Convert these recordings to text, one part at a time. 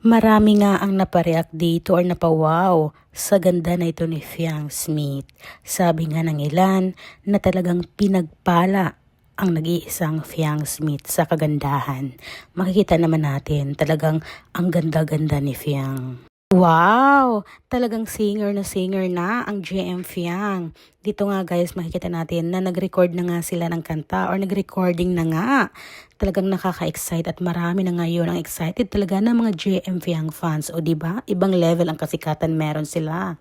Marami nga ang napareact dito or napawaw sa ganda na ito ni Fiang Smith. Sabi nga ng ilan na talagang pinagpala ang nag-iisang Fiang Smith sa kagandahan. Makikita naman natin talagang ang ganda-ganda ni Fiang. Wow! Talagang singer na ang JM Fiang. Dito nga guys, makikita natin na nag-record na nga sila ng kanta or nag-recording na nga. Talagang nakaka-excite at marami na ngayon ang excited talaga ng mga JM Fiang fans. O diba? Ibang level ang kasikatan meron sila.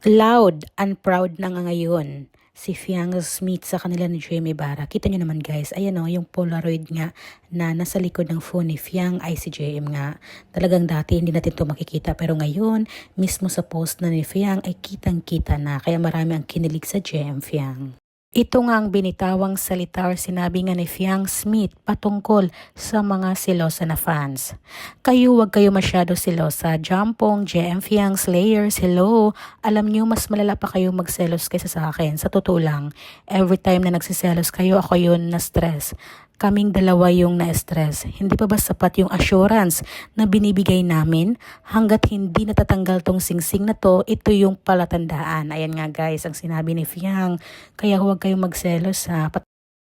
Loud and proud na nga ngayon si Fiang Smith sa kanila ni Jamie Barra. Kita nyo naman guys, ayan o, yung Polaroid nga na nasa likod ng phone ni Fiang ay si JM nga. Talagang dati hindi natin to makikita pero ngayon, mismo sa post na ni Fiang ay kitang-kita na. Kaya marami ang kinilig sa JM Fiang. Ito nga ang binitawang salita or sinabi nga ni Fiang Smith patungkol sa mga silosa na fans. Wag kayo masyado silosa. Jampong, JM Fiang, Slayers, hello. Alam nyo, mas malala pa kayo magselos kaysa sa akin. Sa totoo lang, every time na nagsiselos kayo, ako yun na stress. Kaming dalawa yung na-stress. Hindi pa ba sapat yung assurance na binibigay namin? Hanggat hindi natatanggal tong singsing na to, ito yung palatandaan. Ayan nga guys, ang sinabi ni Fiang. Kaya huwag kayong magselos ha.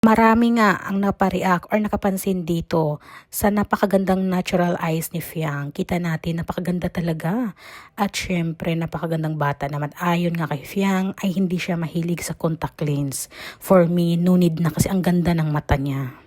Marami nga ang napareact or nakapansin dito sa napakagandang natural eyes ni Fiang. Kita natin, napakaganda talaga. At syempre, napakagandang bata naman. Ayon nga kay Fiang, ay hindi siya mahilig sa contact lens. For me, no need na kasi ang ganda ng mata niya.